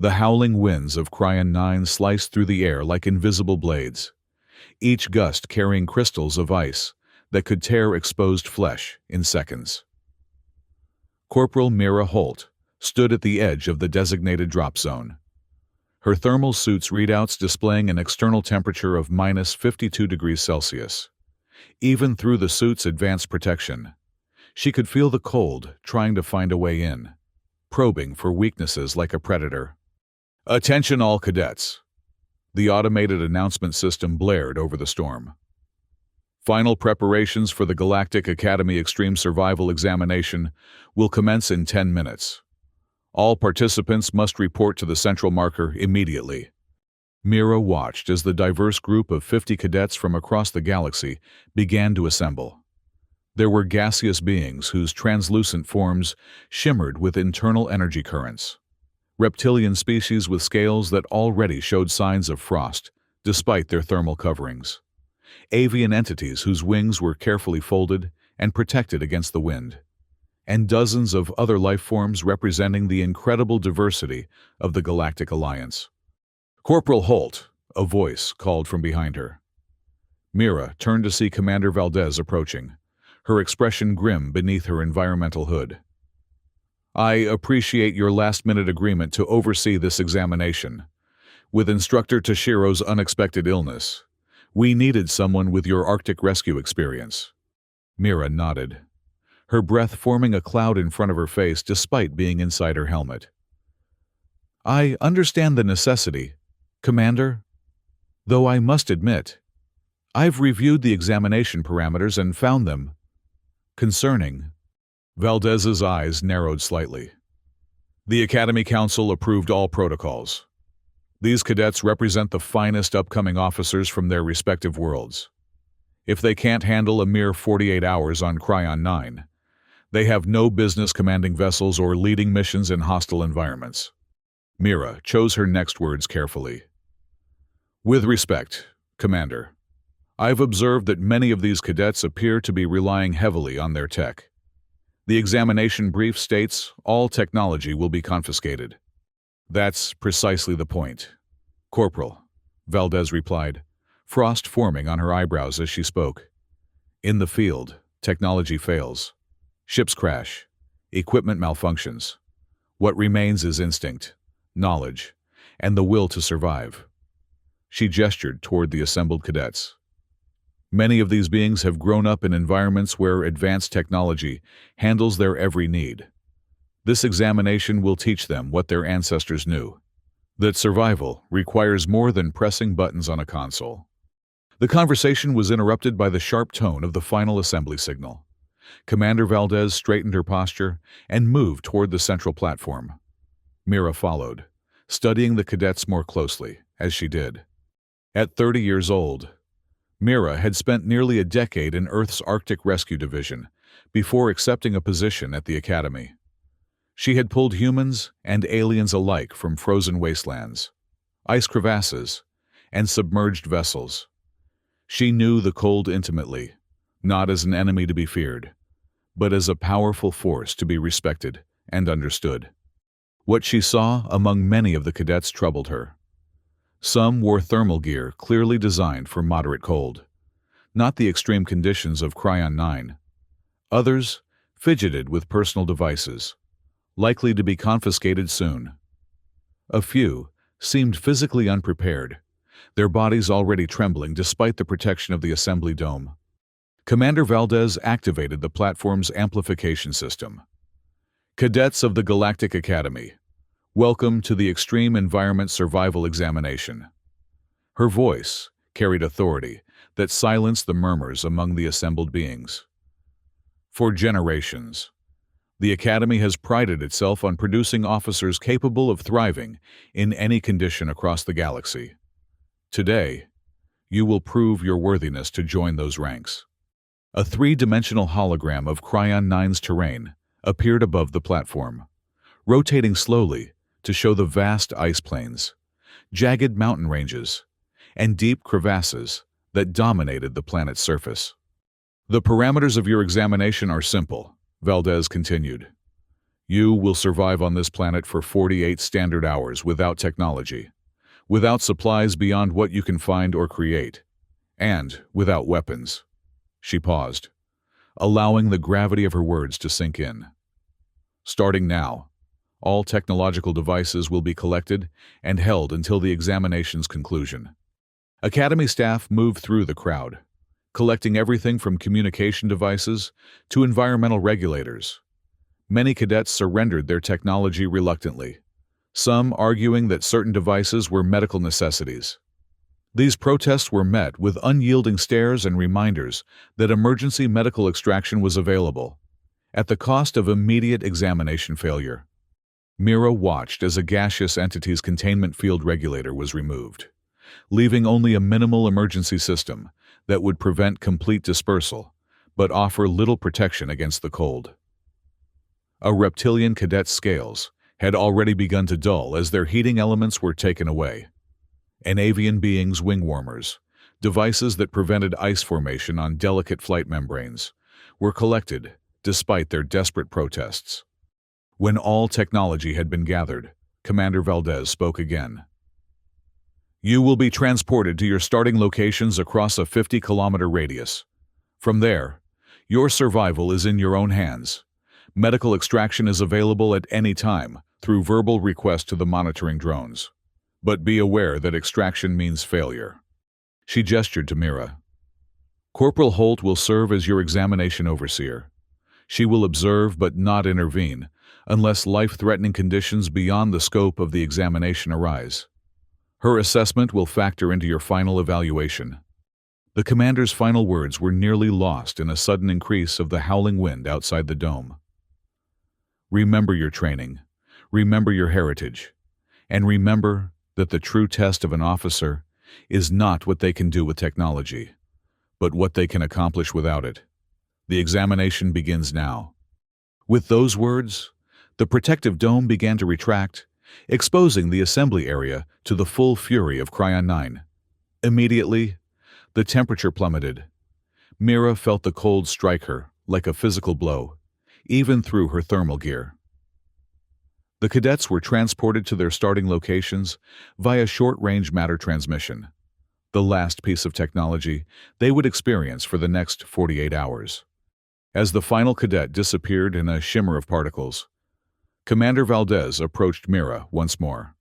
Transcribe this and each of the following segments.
The howling winds of Cryon 9 sliced through the air like invisible blades, each gust carrying crystals of ice that could tear exposed flesh in seconds. Corporal Mira Holt stood at the edge of the designated drop zone, her thermal suit's readouts displaying an external temperature of -52 degrees Celsius. Even through the suit's advanced protection, she could feel the cold trying to find a way in, probing for weaknesses like a predator. "Attention all cadets!" The automated announcement system blared over the storm. "Final preparations for the Galactic Academy Extreme Survival Examination will commence in 10 minutes. All participants must report to the central marker immediately." Mira watched as the diverse group of 50 cadets from across the galaxy began to assemble. There were gaseous beings whose translucent forms shimmered with internal energy currents, reptilian species with scales that already showed signs of frost despite their thermal coverings, avian entities whose wings were carefully folded and protected against the wind, and dozens of other life forms representing the incredible diversity of the Galactic Alliance. "Corporal Holt," a voice called from behind her. Mira turned to see Commander Valdez approaching, her expression grim beneath her environmental hood. "I appreciate your last-minute agreement to oversee this examination. With Instructor Tashiro's unexpected illness, we needed someone with your Arctic rescue experience." Mira nodded, her breath forming a cloud in front of her face despite being inside her helmet. "I understand the necessity, Commander. Though I must admit, I've reviewed the examination parameters and found them concerning." Valdez's eyes narrowed slightly. "The Academy Council approved all protocols. These cadets represent the finest upcoming officers from their respective worlds. If they can't handle a mere 48 hours on Cryon 9, they have no business commanding vessels or leading missions in hostile environments." Mira chose her next words carefully. "With respect, Commander, I've observed that many of these cadets appear to be relying heavily on their tech. The examination brief states all technology will be confiscated." "That's precisely the point, Corporal," Valdez replied, frost forming on her eyebrows as she spoke. "In the field, technology fails. Ships crash. Equipment malfunctions. What remains is instinct, knowledge, and the will to survive." She gestured toward the assembled cadets. "Many of these beings have grown up in environments where advanced technology handles their every need. This examination will teach them what their ancestors knew, that survival requires more than pressing buttons on a console." The conversation was interrupted by the sharp tone of the final assembly signal. Commander Valdez straightened her posture and moved toward the central platform. Mira followed, studying the cadets more closely as she did. At 30 years old, Mira had spent nearly a decade in Earth's Arctic Rescue Division before accepting a position at the Academy. She had pulled humans and aliens alike from frozen wastelands, ice crevasses, and submerged vessels. She knew the cold intimately, not as an enemy to be feared, but as a powerful force to be respected and understood. What she saw among many of the cadets troubled her. Some wore thermal gear clearly designed for moderate cold, not the extreme conditions of Cryon 9. Others fidgeted with personal devices, likely to be confiscated soon. A few seemed physically unprepared, their bodies already trembling despite the protection of the assembly dome. Commander Valdez activated the platform's amplification system. "Cadets of the Galactic Academy, welcome to the Extreme Environment Survival Examination." Her voice carried authority that silenced the murmurs among the assembled beings. For generations, the Academy has prided itself on producing officers capable of thriving in any condition across the galaxy. Today, you will prove your worthiness to join those ranks. A three-dimensional hologram of Cryon 9's terrain appeared above the platform, rotating slowly to show the vast ice plains, jagged mountain ranges, and deep crevasses that dominated the planet's surface. "The parameters of your examination are simple," Valdez continued. You will survive on this planet for 48 standard hours without technology, without supplies beyond what you can find or create, and without weapons. She paused, allowing the gravity of her words to sink in. Starting now, all technological devices will be collected and held until the examination's conclusion. Academy staff moved through the crowd, collecting everything from communication devices to environmental regulators. Many cadets surrendered their technology reluctantly, some arguing that certain devices were medical necessities. These protests were met with unyielding stares and reminders that emergency medical extraction was available, at the cost of immediate examination failure. Mira watched as a gaseous entity's containment field regulator was removed, leaving only a minimal emergency system that would prevent complete dispersal, but offer little protection against the cold. A reptilian cadet's scales had already begun to dull as their heating elements were taken away. An avian being's wing warmers, devices that prevented ice formation on delicate flight membranes, were collected despite their desperate protests. When all technology had been gathered, Commander Valdez spoke again. You will be transported to your starting locations across a 50-kilometer radius. From there, your survival is in your own hands. Medical extraction is available at any time through verbal request to the monitoring drones. But be aware that extraction means failure. She gestured to Mira. Corporal Holt will serve as your examination overseer. She will observe but not intervene unless life-threatening conditions beyond the scope of the examination arise. Her assessment will factor into your final evaluation. The commander's final words were nearly lost in a sudden increase of the howling wind outside the dome. Remember your training, remember your heritage, and remember that the true test of an officer is not what they can do with technology, but what they can accomplish without it. The examination begins now. With those words, the protective dome began to retract, exposing the assembly area to the full fury of Cryon 9. Immediately, the temperature plummeted. Mira felt the cold strike her like a physical blow, even through her thermal gear. The cadets were transported to their starting locations via short-range matter transmission, the last piece of technology they would experience for the next 48 hours. As the final cadet disappeared in a shimmer of particles, Commander Valdez approached Mira once more.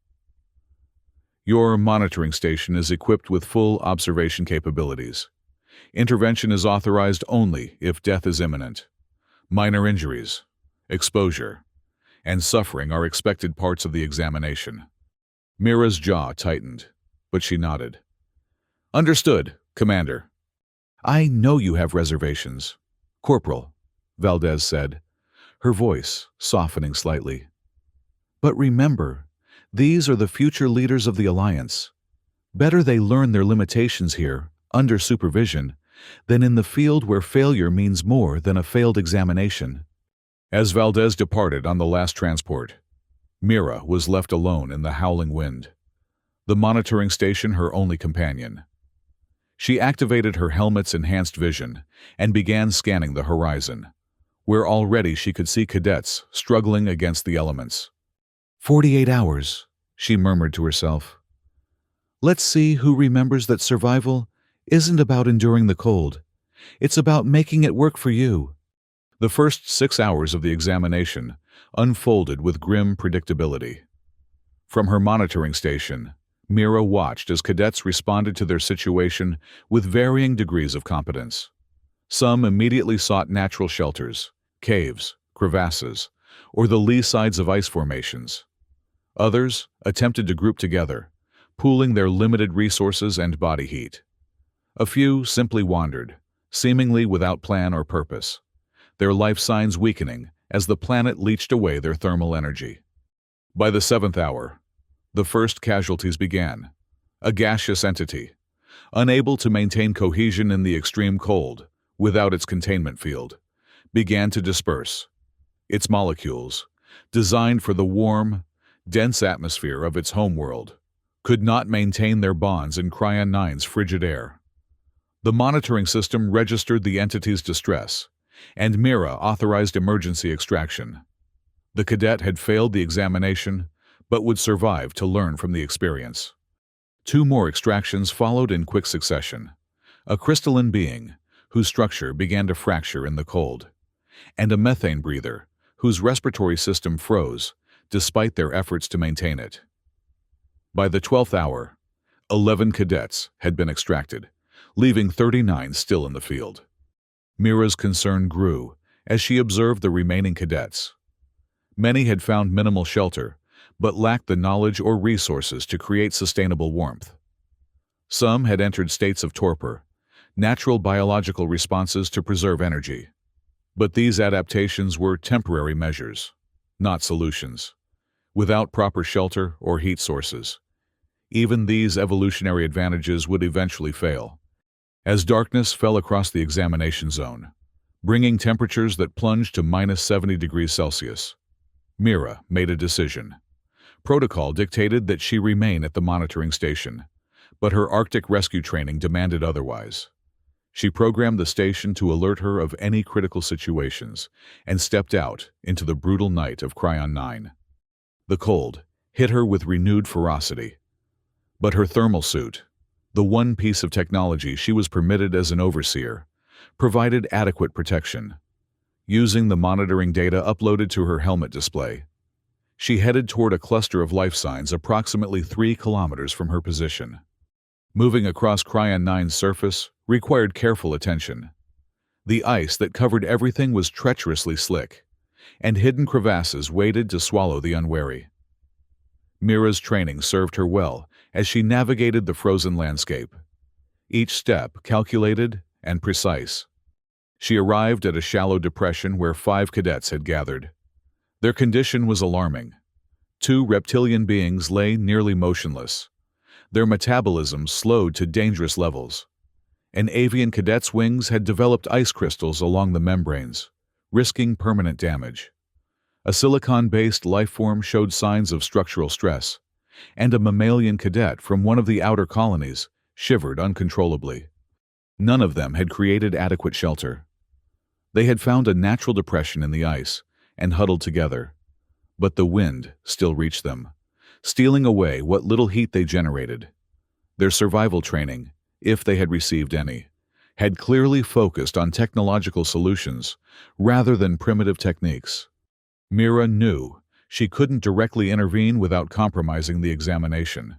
Your monitoring station is equipped with full observation capabilities. Intervention is authorized only if death is imminent. Minor injuries, exposure, and suffering are expected parts of the examination. Mira's jaw tightened, but she nodded. Understood, Commander. I know you have reservations, Corporal, Valdez said, her voice softening slightly. But remember, these are the future leaders of the Alliance. Better they learn their limitations here, under supervision, than in the field where failure means more than a failed examination. As Valdez departed on the last transport, Mira was left alone in the howling wind, the monitoring station her only companion. She activated her helmet's enhanced vision and began scanning the horizon, where already she could see cadets struggling against the elements. 48 hours, she murmured to herself. Let's see who remembers that survival isn't about enduring the cold. It's about making it work for you. The first 6 hours of the examination unfolded with grim predictability. From her monitoring station, Mira watched as cadets responded to their situation with varying degrees of competence. Some immediately sought natural shelters, caves, crevasses, or the lee sides of ice formations. Others attempted to group together, pooling their limited resources and body heat. A few simply wandered, seemingly without plan or purpose, their life signs weakening as the planet leached away their thermal energy. By the 7th hour, the first casualties began. A gaseous entity, unable to maintain cohesion in the extreme cold without its containment field, began to disperse. Its molecules, designed for the warm, dense atmosphere of its homeworld, could not maintain their bonds in Cryon 9's frigid air. The monitoring system registered the entity's distress, and Mira authorized emergency extraction. The cadet had failed the examination, but would survive to learn from the experience. 2 more extractions followed in quick succession. A crystalline being, whose structure began to fracture in the cold, and a methane breather, whose respiratory system froze, despite their efforts to maintain it. By the 12th hour, 11 cadets had been extracted, leaving 39 still in the field. Mira's concern grew as she observed the remaining cadets. Many had found minimal shelter, but lacked the knowledge or resources to create sustainable warmth. Some had entered states of torpor, natural biological responses to preserve energy. But these adaptations were temporary measures, not solutions. Without proper shelter or heat sources, even these evolutionary advantages would eventually fail. As darkness fell across the examination zone, bringing temperatures that plunged to -70 degrees Celsius, Mira made a decision. Protocol dictated that she remain at the monitoring station, but her Arctic rescue training demanded otherwise. She programmed the station to alert her of any critical situations and stepped out into the brutal night of Cryon 9. The cold hit her with renewed ferocity. But her thermal suit, the one piece of technology she was permitted as an overseer, provided adequate protection. Using the monitoring data uploaded to her helmet display, she headed toward a cluster of life signs approximately 3 kilometers from her position. Moving across Cryon 9's surface required careful attention. The ice that covered everything was treacherously slick, and hidden crevasses waited to swallow the unwary. Mira's training served her well as she navigated the frozen landscape, each step calculated and precise. She arrived at a shallow depression where 5 cadets had gathered. Their condition was alarming. 2 reptilian beings lay nearly motionless, their metabolism slowed to dangerous levels. An avian cadet's wings had developed ice crystals along the membranes, risking permanent damage. A silicon-based life form showed signs of structural stress, and a mammalian cadet from one of the outer colonies shivered uncontrollably. None of them had created adequate shelter. They had found a natural depression in the ice and huddled together, but the wind still reached them, stealing away what little heat they generated. Their survival training, if they had received any, had clearly focused on technological solutions rather than primitive techniques. Mira knew she couldn't directly intervene without compromising the examination,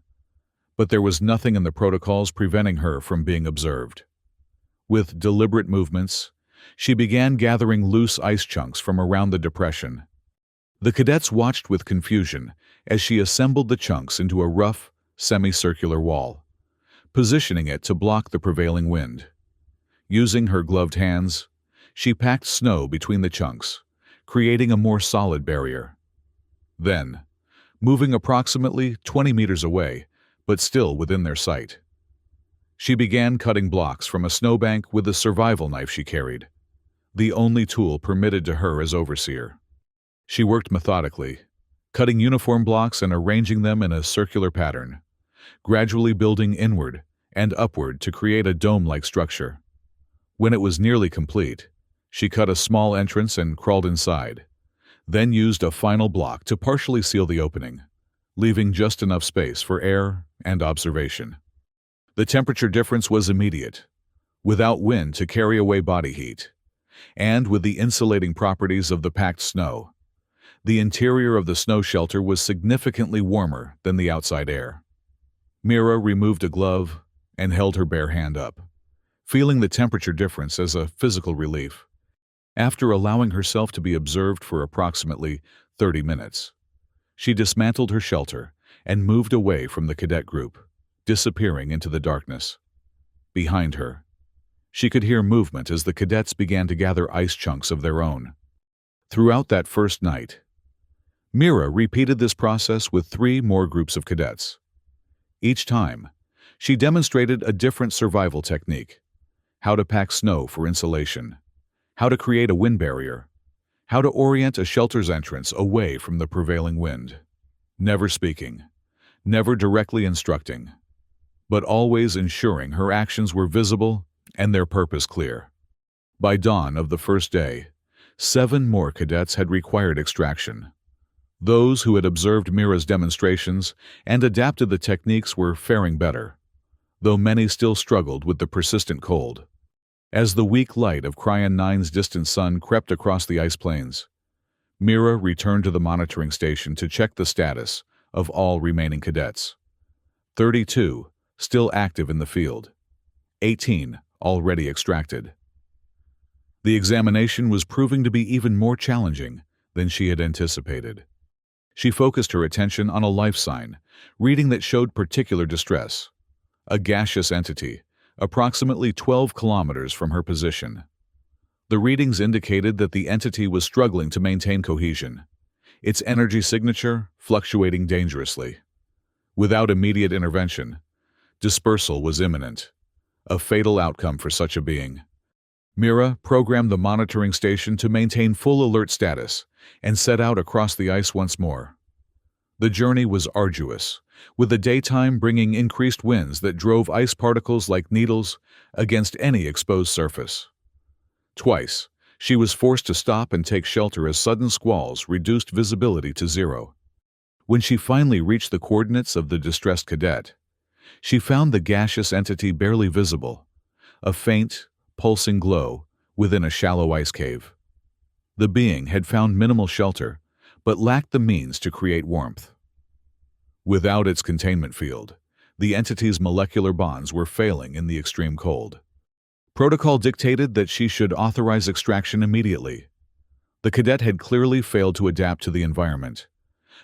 but there was nothing in the protocols preventing her from being observed. With deliberate movements, she began gathering loose ice chunks from around the depression. The cadets watched with confusion as she assembled the chunks into a rough, semicircular wall, positioning it to block the prevailing wind. Using her gloved hands, she packed snow between the chunks, creating a more solid barrier. Then, moving approximately 20 meters away, but still within their sight, she began cutting blocks from a snowbank with the survival knife she carried, the only tool permitted to her as overseer. She worked methodically, cutting uniform blocks and arranging them in a circular pattern, gradually building inward and upward to create a dome-like structure. When it was nearly complete, she cut a small entrance and crawled inside, then used a final block to partially seal the opening, leaving just enough space for air and observation. The temperature difference was immediate, without wind to carry away body heat, and with the insulating properties of the packed snow. The interior of the snow shelter was significantly warmer than the outside air. Mira removed a glove and held her bare hand up, feeling the temperature difference as a physical relief. After allowing herself to be observed for approximately 30 minutes, she dismantled her shelter and moved away from the cadet group, disappearing into the darkness. Behind her, she could hear movement as the cadets began to gather ice chunks of their own. Throughout that first night, Mira repeated this process with 3 more groups of cadets. Each time, she demonstrated a different survival technique: how to pack snow for insulation, how to create a wind barrier, how to orient a shelter's entrance away from the prevailing wind. Never speaking, never directly instructing, but always ensuring her actions were visible and their purpose clear. By dawn of the first day, 7 more cadets had required extraction. Those who had observed Mira's demonstrations and adapted the techniques were faring better, though many still struggled with the persistent cold. As the weak light of Cryon 9's distant sun crept across the ice plains, Mira returned to the monitoring station to check the status of all remaining cadets. 32 still active in the field, 18 already extracted. The examination was proving to be even more challenging than she had anticipated. She focused her attention on a life sign, reading that showed particular distress, a gaseous entity, approximately 12 kilometers from her position. The readings indicated that the entity was struggling to maintain cohesion, its energy signature fluctuating dangerously. Without immediate intervention, dispersal was imminent, a fatal outcome for such a being. Mira programmed the monitoring station to maintain full alert status and set out across the ice once more. The journey was arduous, with the daytime bringing increased winds that drove ice particles like needles against any exposed surface. Twice, she was forced to stop and take shelter as sudden squalls reduced visibility to zero. When she finally reached the coordinates of the distressed cadet, she found the gaseous entity barely visible, a faint, pulsing glow within a shallow ice cave. The being had found minimal shelter, but lacked the means to create warmth. Without its containment field, the entity's molecular bonds were failing in the extreme cold. Protocol dictated that she should authorize extraction immediately. The cadet had clearly failed to adapt to the environment,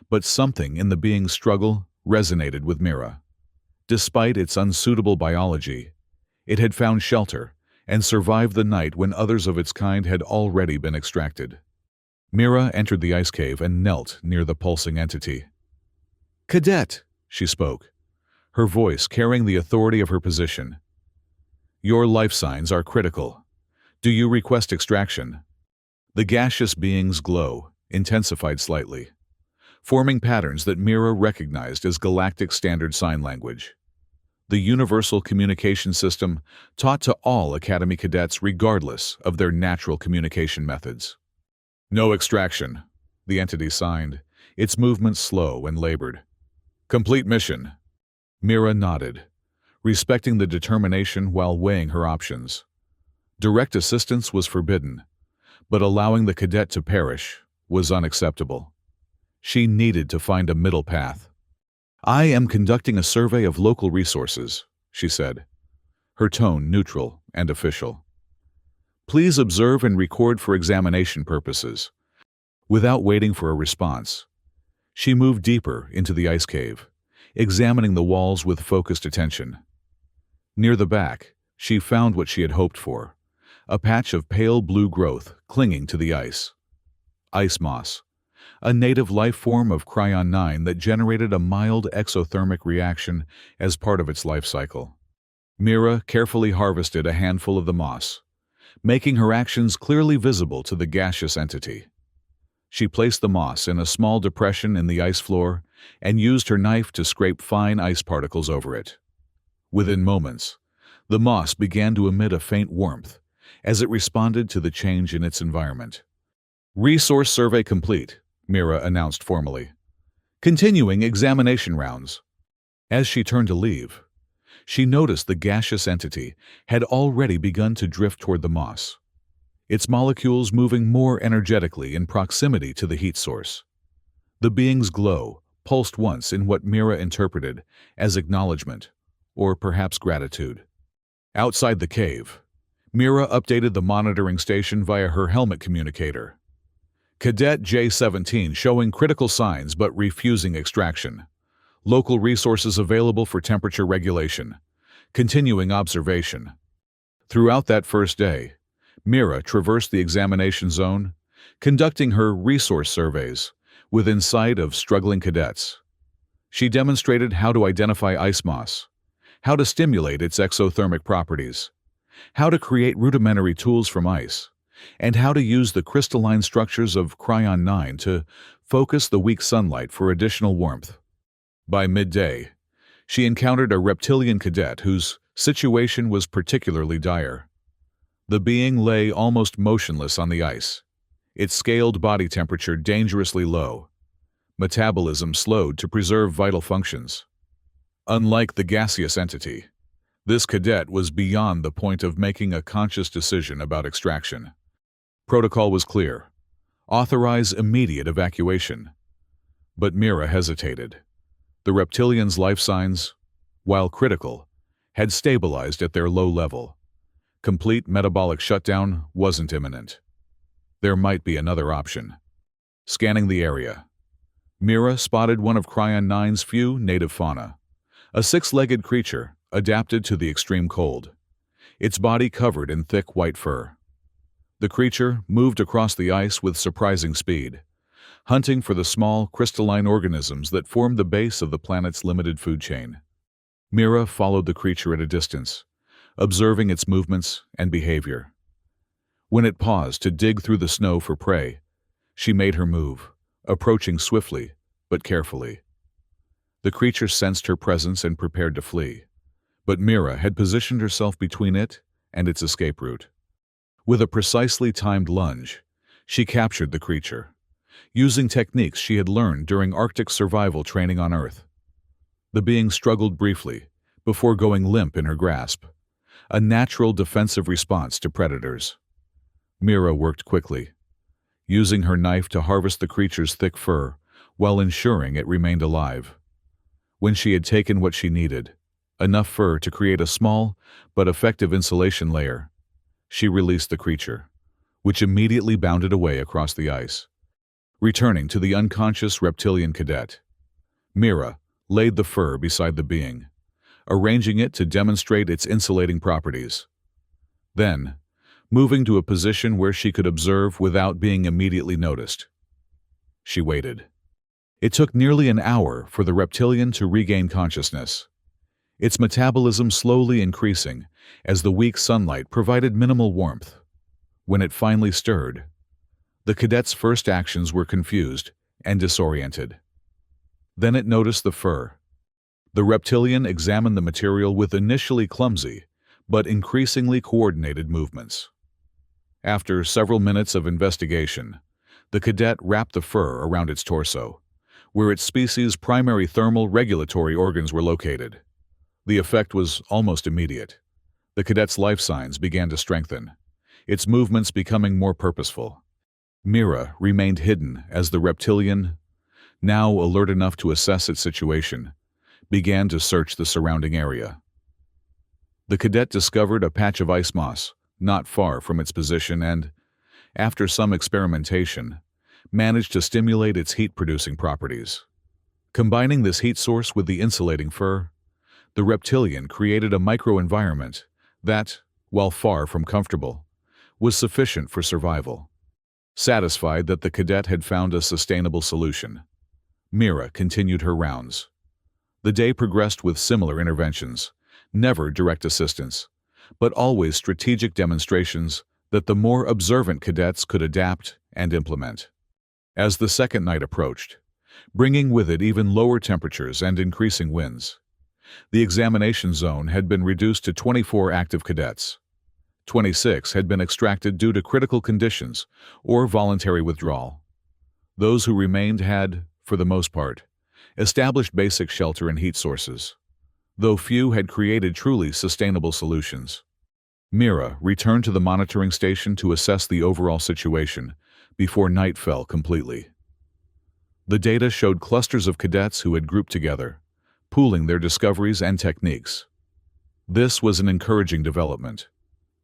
but something in the being's struggle resonated with Mira. Despite its unsuitable biology, it had found shelter and survived the night when others of its kind had already been extracted. Mira entered the ice cave and knelt near the pulsing entity. "Cadet," she spoke, her voice carrying the authority of her position. "Your life signs are critical. Do you request extraction?" The gaseous being's glow intensified slightly, forming patterns that Mira recognized as galactic standard sign language, the universal communication system taught to all Academy cadets regardless of their natural communication methods. "No extraction," the entity signed, its movements slow and labored. "Complete mission." Mira nodded, respecting the determination while weighing her options. Direct assistance was forbidden, but allowing the cadet to perish was unacceptable. She needed to find a middle path. "I am conducting a survey of local resources," she said, her tone neutral and official. "Please observe and record for examination purposes." Without waiting for a response, she moved deeper into the ice cave, examining the walls with focused attention. Near the back, she found what she had hoped for, a patch of pale blue growth clinging to the ice. Ice moss, a native life form of Cryon 9 that generated a mild exothermic reaction as part of its life cycle. Mira carefully harvested a handful of the moss, making her actions clearly visible to the gaseous entity. She placed the moss in a small depression in the ice floor and used her knife to scrape fine ice particles over it. Within moments, the moss began to emit a faint warmth as it responded to the change in its environment. "Resource survey complete," Mira announced formally. "Continuing examination rounds." As she turned to leave, she noticed the gaseous entity had already begun to drift toward the moss, its molecules moving more energetically in proximity to the heat source. The being's glow pulsed once in what Mira interpreted as acknowledgement, or perhaps gratitude. Outside the cave, Mira updated the monitoring station via her helmet communicator. "Cadet J-17 showing critical signs but refusing extraction. Local resources available for temperature regulation. Continuing observation." Throughout that first day, Mira traversed the examination zone, conducting her resource surveys within sight of struggling cadets. She demonstrated how to identify ice moss, how to stimulate its exothermic properties, how to create rudimentary tools from ice, and how to use the crystalline structures of Cryon 9 to focus the weak sunlight for additional warmth. By midday, she encountered a reptilian cadet whose situation was particularly dire. The being lay almost motionless on the ice, its scaled body temperature dangerously low. Metabolism slowed to preserve vital functions. Unlike the gaseous entity, this cadet was beyond the point of making a conscious decision about extraction. Protocol was clear: authorize immediate evacuation. But Mira hesitated. The reptilian's life signs, while critical, had stabilized at their low level. Complete metabolic shutdown wasn't imminent. There might be another option. Scanning the area, Mira spotted one of Cryon 9's few native fauna, a six-legged creature adapted to the extreme cold, its body covered in thick white fur. The creature moved across the ice with surprising speed, hunting for the small, crystalline organisms that formed the base of the planet's limited food chain. Mira followed the creature at a distance, observing its movements and behavior. When it paused to dig through the snow for prey, she made her move, approaching swiftly but carefully. The creature sensed her presence and prepared to flee, but Mira had positioned herself between it and its escape route. With a precisely timed lunge, she captured the creature, using techniques she had learned during Arctic survival training on Earth. The being struggled briefly before going limp in her grasp, a natural defensive response to predators. Mira worked quickly, using her knife to harvest the creature's thick fur while ensuring it remained alive. When she had taken what she needed, enough fur to create a small but effective insulation layer, she released the creature, which immediately bounded away across the ice. Returning to the unconscious reptilian cadet, Mira laid the fur beside the being, arranging it to demonstrate its insulating properties. Then, moving to a position where she could observe without being immediately noticed, she waited. It took nearly an hour for the reptilian to regain consciousness, its metabolism slowly increasing as the weak sunlight provided minimal warmth. When it finally stirred, the cadet's first actions were confused and disoriented. Then it noticed the fur. The reptilian examined the material with initially clumsy but increasingly coordinated movements. After several minutes of investigation, the cadet wrapped the fur around its torso, where its species' primary thermal regulatory organs were located. The effect was almost immediate. The cadet's life signs began to strengthen, its movements becoming more purposeful. Mira remained hidden as the reptilian, now alert enough to assess its situation, began to search the surrounding area. The cadet discovered a patch of ice moss not far from its position and, after some experimentation, managed to stimulate its heat-producing properties. Combining this heat source with the insulating fur, the reptilian created a microenvironment that, while far from comfortable, was sufficient for survival. Satisfied that the cadet had found a sustainable solution, Mira continued her rounds. The day progressed with similar interventions, never direct assistance, but always strategic demonstrations that the more observant cadets could adapt and implement. As the second night approached, bringing with it even lower temperatures and increasing winds, the examination zone had been reduced to 24 active cadets. 26 had been extracted due to critical conditions or voluntary withdrawal. Those who remained had, for the most part, established basic shelter and heat sources, though few had created truly sustainable solutions. Mira returned to the monitoring station to assess the overall situation before night fell completely. The data showed clusters of cadets who had grouped together, pooling their discoveries and techniques. This was an encouraging development.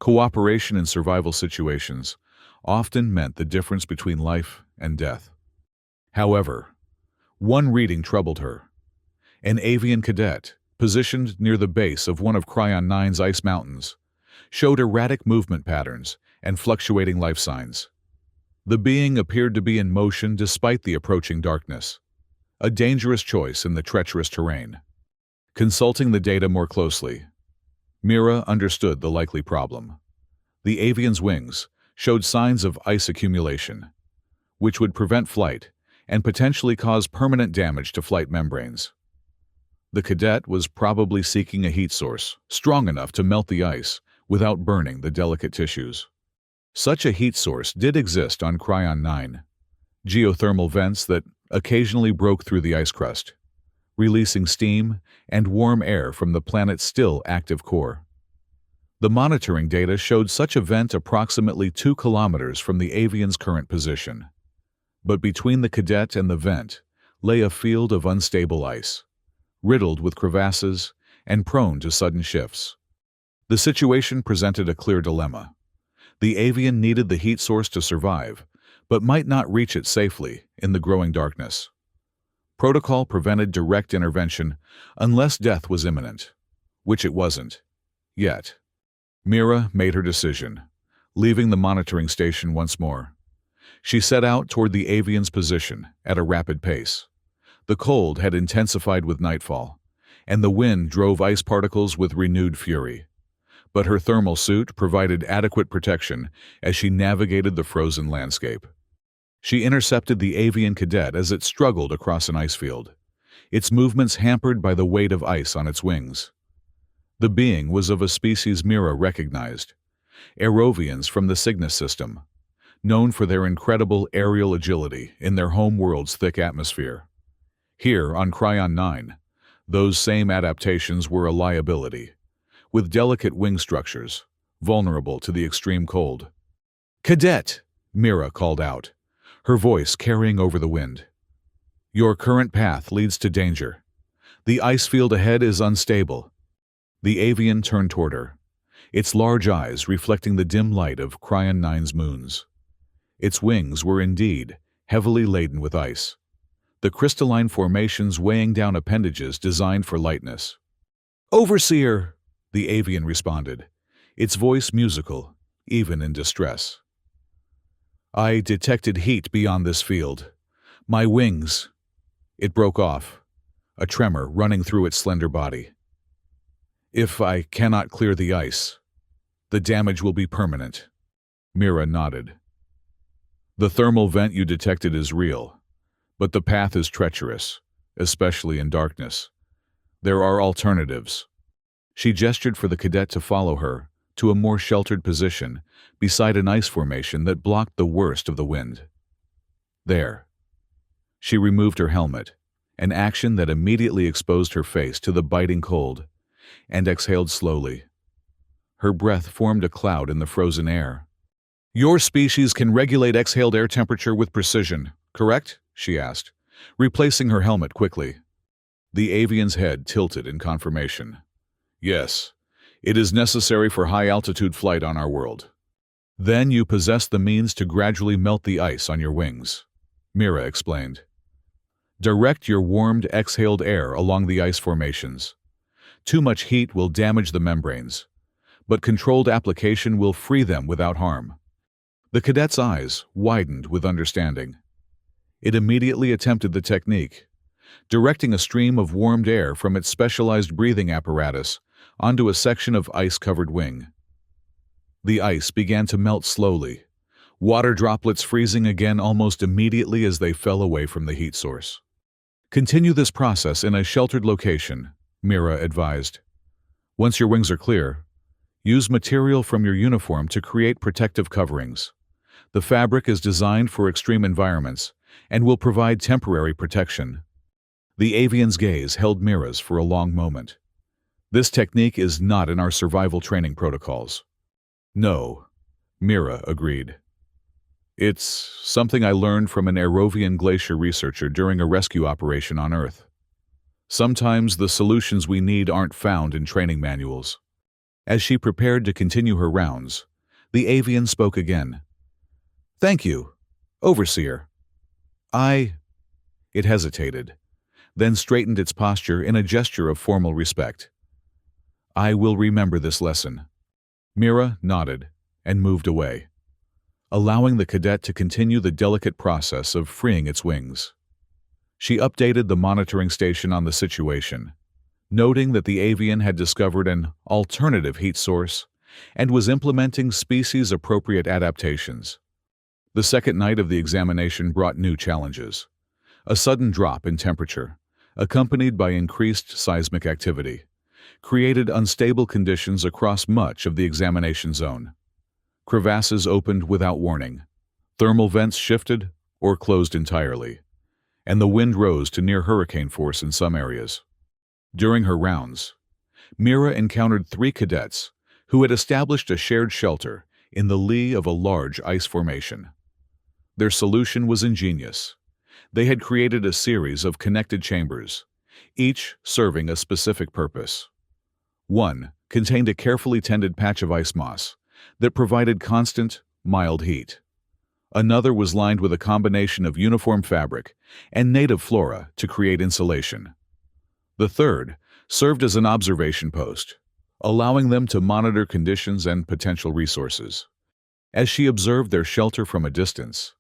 Cooperation in survival situations often meant the difference between life and death. However, one reading troubled her. An avian cadet, positioned near the base of one of Cryon 9's ice mountains, showed erratic movement patterns and fluctuating life signs. The being appeared to be in motion despite the approaching darkness, a dangerous choice in the treacherous terrain. Consulting the data more closely, Mira understood the likely problem. The avian's wings showed signs of ice accumulation, which would prevent flight and potentially cause permanent damage to flight membranes. The cadet was probably seeking a heat source strong enough to melt the ice without burning the delicate tissues. Such a heat source did exist on Cryon 9, geothermal vents that occasionally broke through the ice crust, releasing steam and warm air from the planet's still active core. The monitoring data showed such a vent approximately 2 kilometers from the avian's current position. But between the cadet and the vent lay a field of unstable ice, riddled with crevasses and prone to sudden shifts. The situation presented a clear dilemma. The avian needed the heat source to survive, but might not reach it safely in the growing darkness. Protocol prevented direct intervention unless death was imminent, which it wasn't, yet. Mira made her decision, leaving the monitoring station once more. She set out toward the avian's position at a rapid pace. The cold had intensified with nightfall, and the wind drove ice particles with renewed fury. But her thermal suit provided adequate protection as she navigated the frozen landscape. She intercepted the avian cadet as it struggled across an ice field, its movements hampered by the weight of ice on its wings. The being was of a species Mira recognized, Aerovians from the Cygnus system, known for their incredible aerial agility in their home world's thick atmosphere. Here, on Cryon 9, those same adaptations were a liability, with delicate wing structures, vulnerable to the extreme cold. "Cadet!" Mira called out, her voice carrying over the wind. "Your current path leads to danger. The ice field ahead is unstable." The avian turned toward her, its large eyes reflecting the dim light of Cryon 9's moons. Its wings were indeed heavily laden with ice, the crystalline formations weighing down appendages designed for lightness. "Overseer!" the avian responded, its voice musical, even in distress. "I detected heat beyond this field. My wings—" It broke off, a tremor running through its slender body. "If I cannot clear the ice, the damage will be permanent." Mira nodded. "The thermal vent you detected is real, but the path is treacherous, especially in darkness. There are alternatives." She gestured for the cadet to follow her to a more sheltered position beside an ice formation that blocked the worst of the wind. There. She removed her helmet, an action that immediately exposed her face to the biting cold, and exhaled slowly. Her breath formed a cloud in the frozen air. "Your species can regulate exhaled air temperature with precision, correct?" she asked, replacing her helmet quickly. The avian's head tilted in confirmation. "Yes, it is necessary for high-altitude flight on our world." "Then you possess the means to gradually melt the ice on your wings," Mira explained. "Direct your warmed, exhaled air along the ice formations. Too much heat will damage the membranes, but controlled application will free them without harm." The cadet's eyes widened with understanding. It immediately attempted the technique, directing a stream of warmed air from its specialized breathing apparatus onto a section of ice-covered wing. The ice began to melt slowly, water droplets freezing again almost immediately as they fell away from the heat source. "Continue this process in a sheltered location," Mira advised. "Once your wings are clear, use material from your uniform to create protective coverings. The fabric is designed for extreme environments and will provide temporary protection." The avian's gaze held Mira's for a long moment. "This technique is not in our survival training protocols." "No," Mira agreed. "It's something I learned from an Aerovian glacier researcher during a rescue operation on Earth. Sometimes the solutions we need aren't found in training manuals." As she prepared to continue her rounds, the avian spoke again. "Thank you, Overseer. It hesitated, then straightened its posture in a gesture of formal respect. "I will remember this lesson." Mira nodded and moved away, allowing the cadet to continue the delicate process of freeing its wings. She updated the monitoring station on the situation, noting that the avian had discovered an alternative heat source and was implementing species-appropriate adaptations. The second night of the examination brought new challenges. A sudden drop in temperature, accompanied by increased seismic activity, created unstable conditions across much of the examination zone. Crevasses opened without warning. Thermal vents shifted or closed entirely, and the wind rose to near hurricane force in some areas. During her rounds, Mira encountered 3 cadets who had established a shared shelter in the lee of a large ice formation. Their solution was ingenious. They had created a series of connected chambers, each serving a specific purpose. One contained a carefully tended patch of ice moss that provided constant, mild heat. Another was lined with a combination of uniform fabric and native flora to create insulation. The third served as an observation post, allowing them to monitor conditions and potential resources. As she observed their shelter from a distance,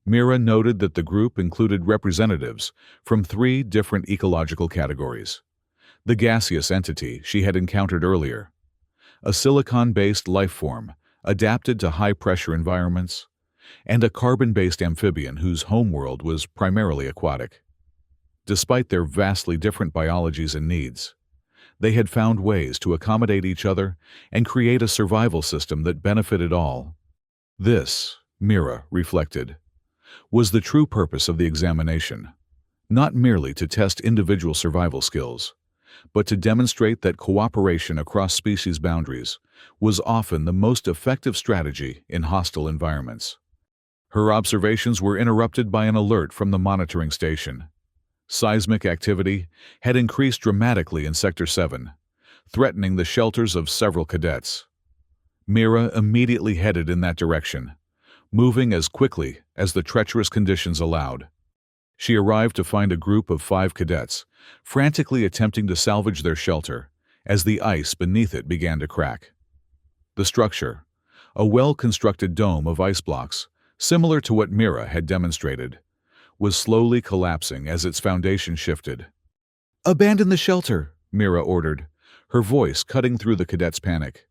Mira noted that the group included representatives from 3 different ecological categories: the gaseous entity she had encountered earlier, a silicon-based life form adapted to high-pressure environments, and a carbon-based amphibian whose homeworld was primarily aquatic. Despite their vastly different biologies and needs, they had found ways to accommodate each other and create a survival system that benefited all. This, Mira reflected, was the true purpose of the examination, not merely to test individual survival skills, but to demonstrate that cooperation across species boundaries was often the most effective strategy in hostile environments. Her observations were interrupted by an alert from the monitoring station. Seismic activity had increased dramatically in Sector 7, threatening the shelters of several cadets. Mira immediately headed in that direction, moving as quickly as the treacherous conditions allowed. She arrived to find a group of 5 cadets frantically attempting to salvage their shelter as the ice beneath it began to crack. The structure, a well-constructed dome of ice blocks, similar to what Mira had demonstrated, was slowly collapsing as its foundation shifted. "Abandon the shelter," Mira ordered, her voice cutting through the cadets' panic.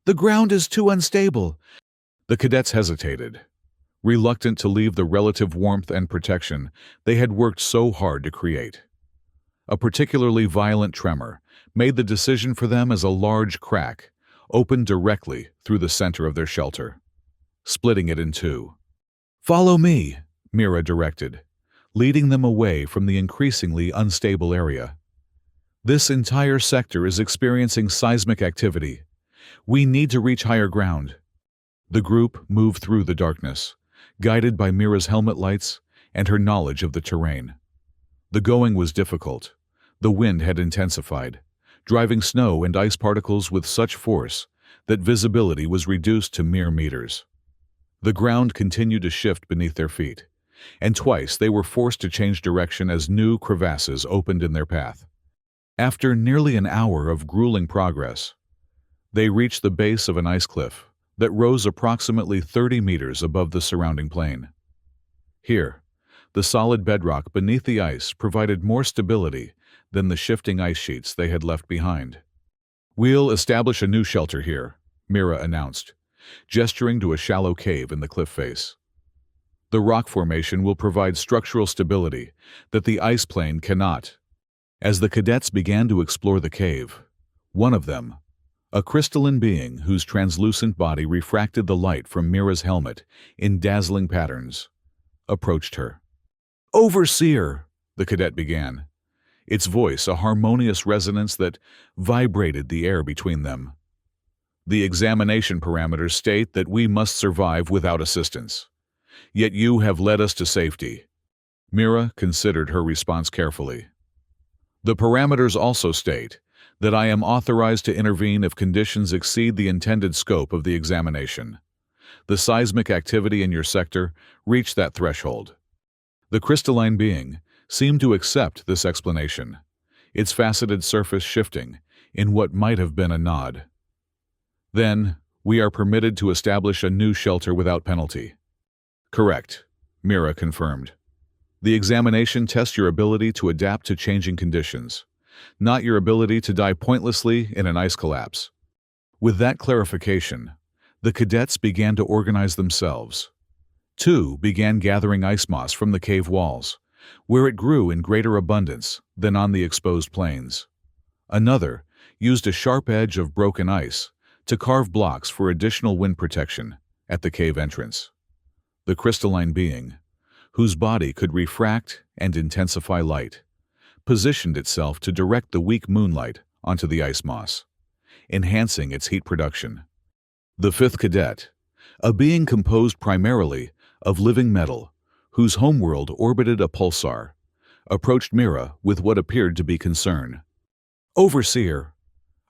"The ground is too unstable." The cadets hesitated, reluctant to leave the relative warmth and protection they had worked so hard to create. A particularly violent tremor made the decision for them as a large crack opened directly through the center of their shelter, splitting it in 2. "Follow me," Mira directed, leading them away from the increasingly unstable area. "This entire sector is experiencing seismic activity. We need to reach higher ground." The group moved through the darkness, guided by Mira's helmet lights and her knowledge of the terrain. The going was difficult. The wind had intensified, driving snow and ice particles with such force that visibility was reduced to mere meters. The ground continued to shift beneath their feet, and twice they were forced to change direction as new crevasses opened in their path. After nearly an hour of grueling progress, they reached the base of an ice cliff that rose approximately 30 meters above the surrounding plain. Here, the solid bedrock beneath the ice provided more stability than the shifting ice sheets they had left behind. "We'll establish a new shelter here," Mira announced, gesturing to a shallow cave in the cliff face. "The rock formation will provide structural stability that the ice plain cannot." As the cadets began to explore the cave, one of them, a crystalline being whose translucent body refracted the light from Mira's helmet in dazzling patterns, approached her. "Overseer," the cadet began, its voice a harmonious resonance that vibrated the air between them. "The examination parameters state that we must survive without assistance. Yet you have led us to safety." Mira considered her response carefully. "The parameters also state that I am authorized to intervene if conditions exceed the intended scope of the examination. The seismic activity in your sector reached that threshold." The crystalline being seemed to accept this explanation, its faceted surface shifting in what might have been a nod. "Then, we are permitted to establish a new shelter without penalty." "Correct," Mira confirmed. "The examination tests your ability to adapt to changing conditions, not your ability to die pointlessly in an ice collapse." With that clarification, the cadets began to organize themselves. 2 began gathering ice moss from the cave walls, where it grew in greater abundance than on the exposed plains. Another used a sharp edge of broken ice to carve blocks for additional wind protection at the cave entrance. The crystalline being, whose body could refract and intensify light, positioned itself to direct the weak moonlight onto the ice moss, enhancing its heat production. The fifth cadet, a being composed primarily of living metal, whose homeworld orbited a pulsar, approached Mira with what appeared to be concern. "Overseer,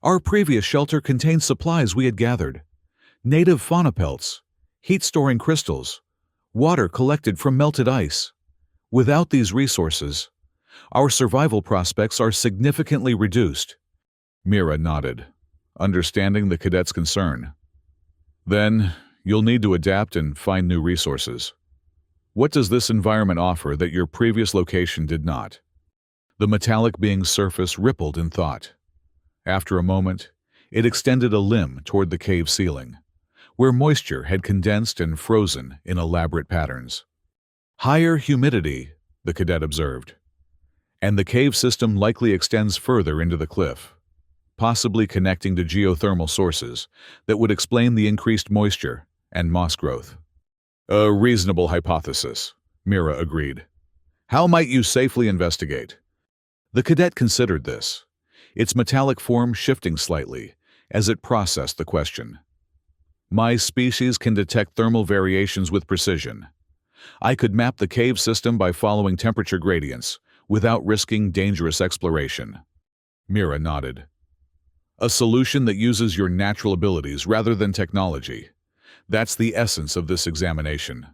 our previous shelter contained supplies we had gathered. Native fauna pelts, heat-storing crystals, water collected from melted ice. Without these resources, our survival prospects are significantly reduced." Mira nodded, understanding the cadet's concern. "Then, you'll need to adapt and find new resources. What does this environment offer that your previous location did not?" The metallic being's surface rippled in thought. After a moment, it extended a limb toward the cave ceiling, where moisture had condensed and frozen in elaborate patterns. "Higher humidity," the cadet observed. "And the cave system likely extends further into the cliff, possibly connecting to geothermal sources that would explain the increased moisture and moss growth." "A reasonable hypothesis," Mira agreed. "How might you safely investigate?" The cadet considered this, its metallic form shifting slightly as it processed the question. "My species can detect thermal variations with precision. I could map the cave system by following temperature gradients without risking dangerous exploration." Mira nodded. "A solution that uses your natural abilities rather than technology. That's the essence of this examination."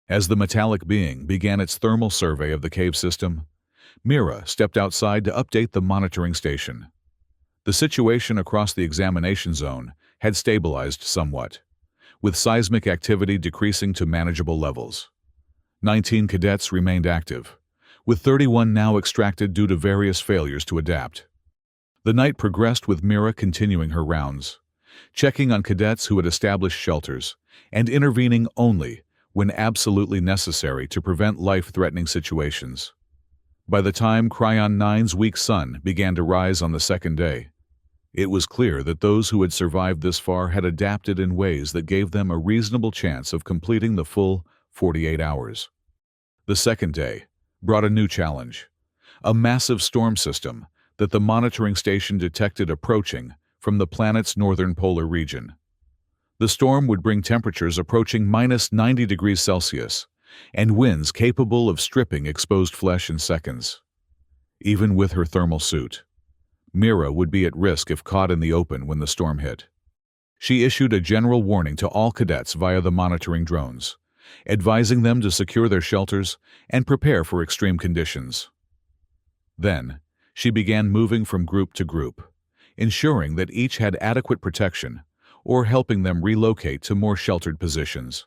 As the metallic being began its thermal survey of the cave system, Mira stepped outside to update the monitoring station. The situation across the examination zone had stabilized somewhat, with seismic activity decreasing to manageable levels. 19 cadets remained active, with 31 now extracted due to various failures to adapt. The night progressed with Mira continuing her rounds, checking on cadets who had established shelters, and intervening only when absolutely necessary to prevent life-threatening situations. By the time Cryon 9's weak sun began to rise on the second day, it was clear that those who had survived this far had adapted in ways that gave them a reasonable chance of completing the full 48 hours. The second day brought a new challenge, a massive storm system that the monitoring station detected approaching from the planet's northern polar region. The storm would bring temperatures approaching -90 degrees Celsius and winds capable of stripping exposed flesh in seconds. Even with her thermal suit, Mira would be at risk if caught in the open when the storm hit. She issued a general warning to all cadets via the monitoring drones, advising them to secure their shelters and prepare for extreme conditions. Then, she began moving from group to group, ensuring that each had adequate protection or helping them relocate to more sheltered positions.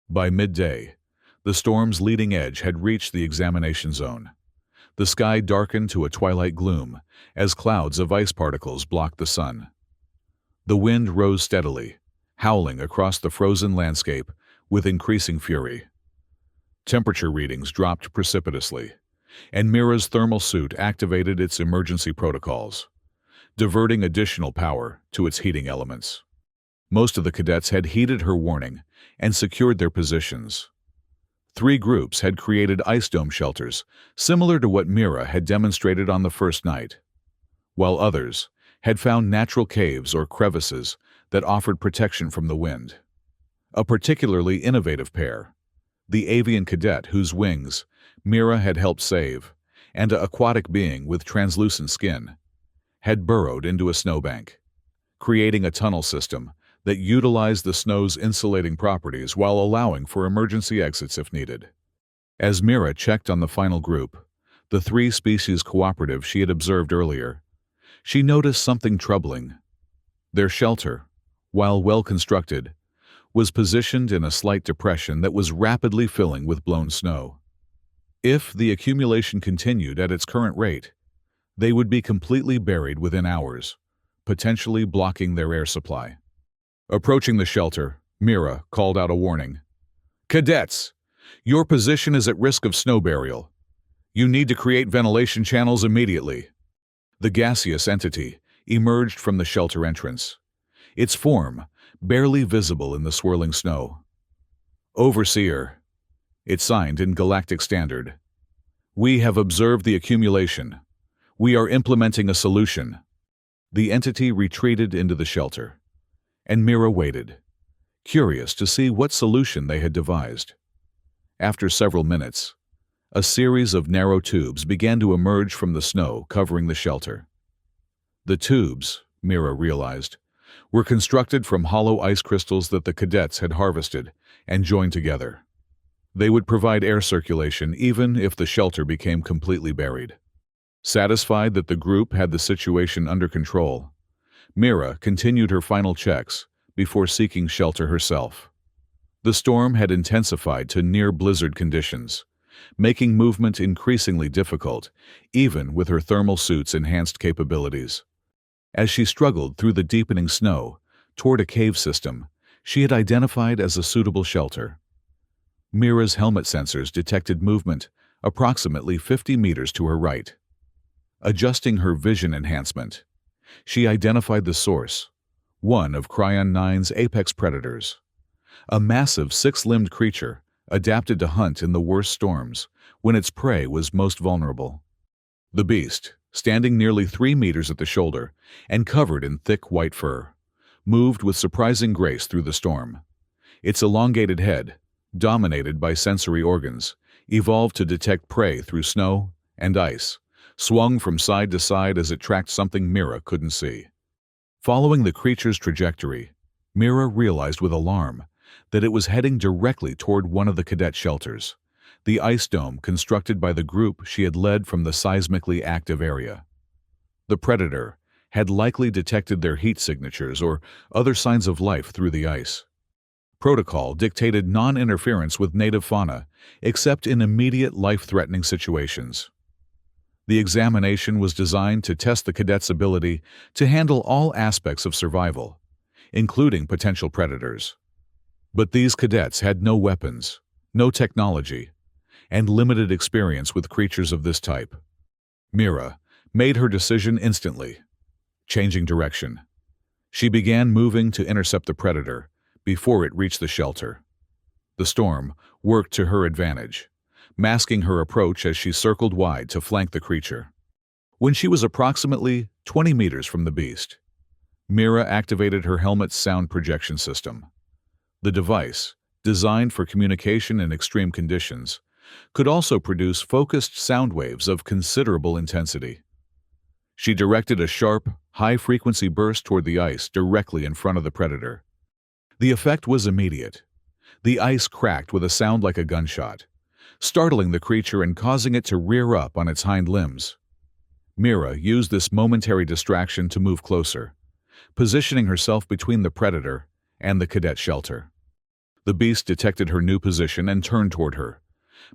By midday, the storm's leading edge had reached the examination zone. The sky darkened to a twilight gloom as clouds of ice particles blocked the sun. The wind rose steadily, howling across the frozen landscape with increasing fury. Temperature readings dropped precipitously, and Mira's thermal suit activated its emergency protocols, diverting additional power to its heating elements. Most of the cadets had heeded her warning and secured their positions. 3 groups had created ice dome shelters, similar to what Mira had demonstrated on the first night, while others had found natural caves or crevices that offered protection from the wind. A particularly innovative pair, the avian cadet whose wings Mira had helped save, and an aquatic being with translucent skin, had burrowed into a snowbank, creating a tunnel system that utilized the snow's insulating properties while allowing for emergency exits if needed. As Mira checked on the final group, the 3 species cooperative she had observed earlier, she noticed something troubling. Their shelter, while well constructed, was positioned in a slight depression that was rapidly filling with blown snow. If the accumulation continued at its current rate, they would be completely buried within hours, potentially blocking their air supply. Approaching the shelter, Mira called out a warning. "Cadets, your position is at risk of snow burial. You need to create ventilation channels immediately." The gaseous entity emerged from the shelter entrance, its form barely visible in the swirling snow. "Overseer, It signed in galactic standard. "We have observed the accumulation. We are implementing a solution." The entity retreated into the shelter, and Mira waited, curious to see what solution they had devised. After several minutes, a series of narrow tubes began to emerge from the snow covering the shelter. The tubes, Mira realized, were constructed from hollow ice crystals that the cadets had harvested and joined together. They would provide air circulation even if the shelter became completely buried. Satisfied that the group had the situation under control, Mira continued her final checks before seeking shelter herself. The storm had intensified to near-blizzard conditions, making movement increasingly difficult, even with her thermal suit's enhanced capabilities. As she struggled through the deepening snow toward a cave system she had identified as a suitable shelter, Mira's helmet sensors detected movement approximately 50 meters to her right. Adjusting her vision enhancement, she identified the source, one of Cryon 9's apex predators, a massive six-limbed creature adapted to hunt in the worst storms when its prey was most vulnerable. The beast, standing nearly 3 meters at the shoulder and covered in thick white fur, moved with surprising grace through the storm. Its elongated head, dominated by sensory organs, evolved to detect prey through snow and ice, swung from side to side as it tracked something Mira couldn't see. Following the creature's trajectory, Mira realized with alarm that it was heading directly toward one of the cadet shelters, the ice dome constructed by the group she had led from the seismically active area. The predator had likely detected their heat signatures or other signs of life through the ice. Protocol dictated non-interference with native fauna, except in immediate life-threatening situations. The examination was designed to test the cadets' ability to handle all aspects of survival, including potential predators. But these cadets had no weapons, no technology, and limited experience with creatures of this type. Mira made her decision instantly, changing direction. She began moving to intercept the predator before it reached the shelter. The storm worked to her advantage, masking her approach as she circled wide to flank the creature. When she was approximately 20 meters from the beast, Mira activated her helmet's sound projection system. The device, designed for communication in extreme conditions, could also produce focused sound waves of considerable intensity. She directed a sharp, high-frequency burst toward the ice directly in front of the predator. The effect was immediate. The ice cracked with a sound like a gunshot, startling the creature and causing it to rear up on its hind limbs. Mira used this momentary distraction to move closer, positioning herself between the predator and the cadet shelter. The beast detected her new position and turned toward her,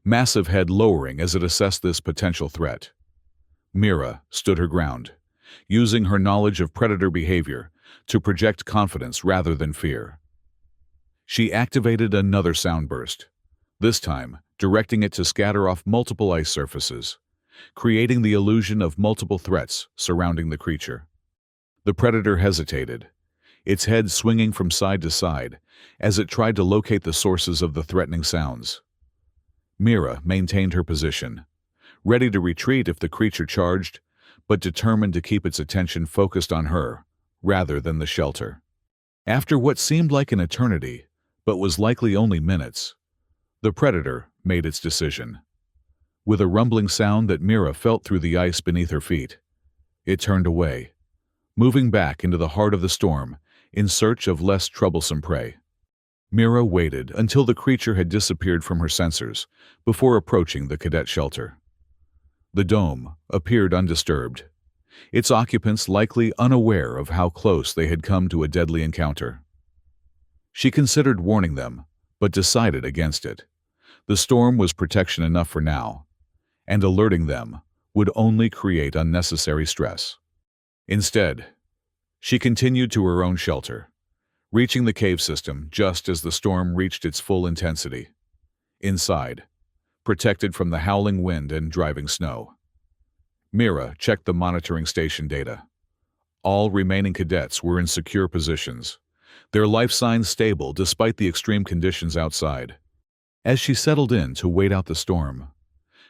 massive head lowering as it assessed this potential threat. Mira stood her ground, using her knowledge of predator behavior to project confidence rather than fear. She activated another sound burst, this time directing it to scatter off multiple ice surfaces, creating the illusion of multiple threats surrounding the creature. The predator hesitated, its head swinging from side to side as it tried to locate the sources of the threatening sounds. Mira maintained her position, ready to retreat if the creature charged, but determined to keep its attention focused on her rather than the shelter. After what seemed like an eternity, but was likely only minutes, the predator made its decision. With a rumbling sound that Mira felt through the ice beneath her feet, it turned away, moving back into the heart of the storm in search of less troublesome prey. Mira waited until the creature had disappeared from her sensors before approaching the cadet shelter. The dome appeared undisturbed, its occupants likely unaware of how close they had come to a deadly encounter. She considered warning them, but decided against it. The storm was protection enough for now, and alerting them would only create unnecessary stress. Instead, she continued to her own shelter, reaching the cave system just as the storm reached its full intensity. Inside, protected from the howling wind and driving snow, Mira checked the monitoring station data. All remaining cadets were in secure positions, their life signs stable despite the extreme conditions outside. As she settled in to wait out the storm,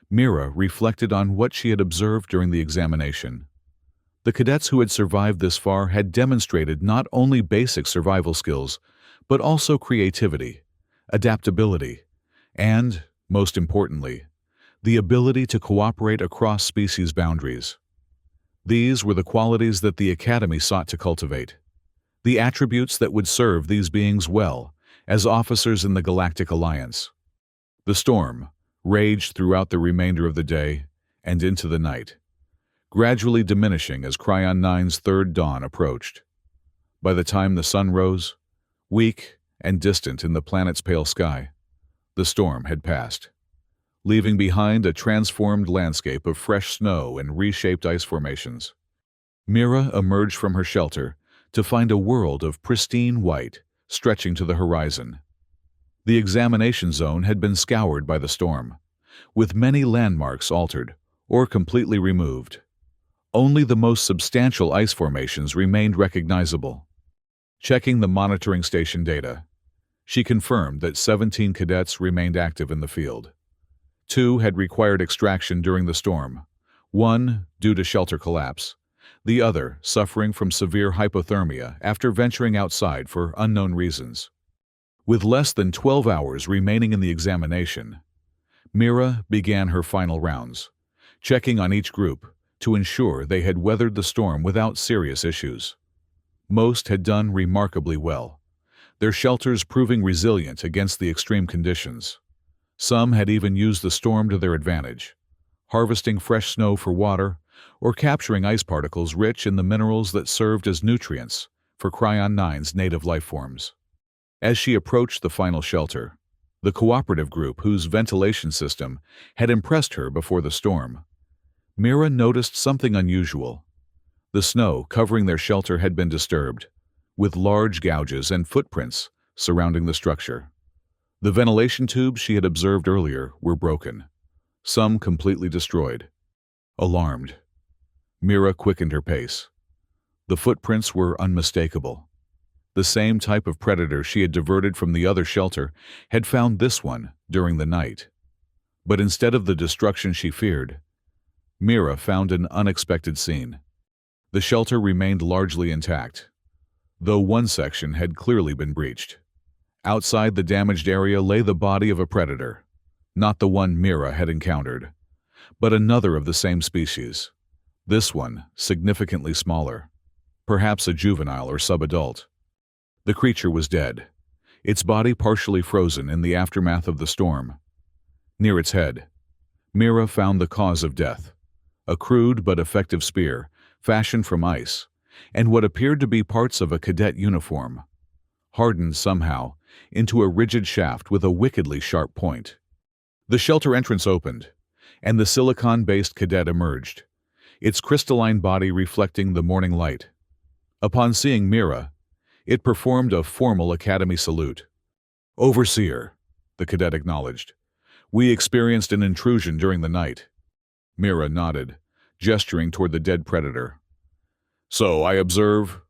Mira reflected on what she had observed during the examination. The cadets who had survived this far had demonstrated not only basic survival skills, but also creativity, adaptability, and, most importantly, the ability to cooperate across species boundaries. These were the qualities that the Academy sought to cultivate, the attributes that would serve these beings well as officers in the Galactic Alliance. The storm raged throughout the remainder of the day and into the night, gradually diminishing as Cryon 9's third dawn approached. By the time the sun rose, weak and distant in the planet's pale sky, the storm had passed, leaving behind a transformed landscape of fresh snow and reshaped ice formations. Mira emerged from her shelter to find a world of pristine white stretching to the horizon. The examination zone had been scoured by the storm, with many landmarks altered or completely removed. Only the most substantial ice formations remained recognizable. Checking the monitoring station data, she confirmed that 17 cadets remained active in the field. 2 had required extraction during the storm, 1 due to shelter collapse, the other suffering from severe hypothermia after venturing outside for unknown reasons. With less than 12 hours remaining in the examination, Mira began her final rounds, checking on each group to ensure they had weathered the storm without serious issues. Most had done remarkably well, their shelters proving resilient against the extreme conditions. Some had even used the storm to their advantage, harvesting fresh snow for water or capturing ice particles rich in the minerals that served as nutrients for Cryon 9's native life forms. As she approached the final shelter, the cooperative group whose ventilation system had impressed her before the storm, Mira noticed something unusual. The snow covering their shelter had been disturbed, with large gouges and footprints surrounding the structure. The ventilation tubes she had observed earlier were broken, some completely destroyed. Alarmed, Mira quickened her pace. The footprints were unmistakable. The same type of predator she had diverted from the other shelter had found this one during the night. But instead of the destruction she feared, Mira found an unexpected scene. The shelter remained largely intact, though one section had clearly been breached. Outside the damaged area lay the body of a predator, not the one Mira had encountered, but another of the same species. This one significantly smaller, perhaps a juvenile or subadult. The creature was dead, its body partially frozen in the aftermath of the storm. Near its head, Mira found the cause of death, a crude but effective spear fashioned from ice, and what appeared to be parts of a cadet uniform, hardened somehow into a rigid shaft with a wickedly sharp point. The shelter entrance opened, and the silicon-based cadet emerged, its crystalline body reflecting the morning light. Upon seeing Mira, it performed a formal academy salute. "Overseer," the cadet acknowledged. "We experienced an intrusion during the night." Mira nodded, gesturing toward the dead predator. "So I observe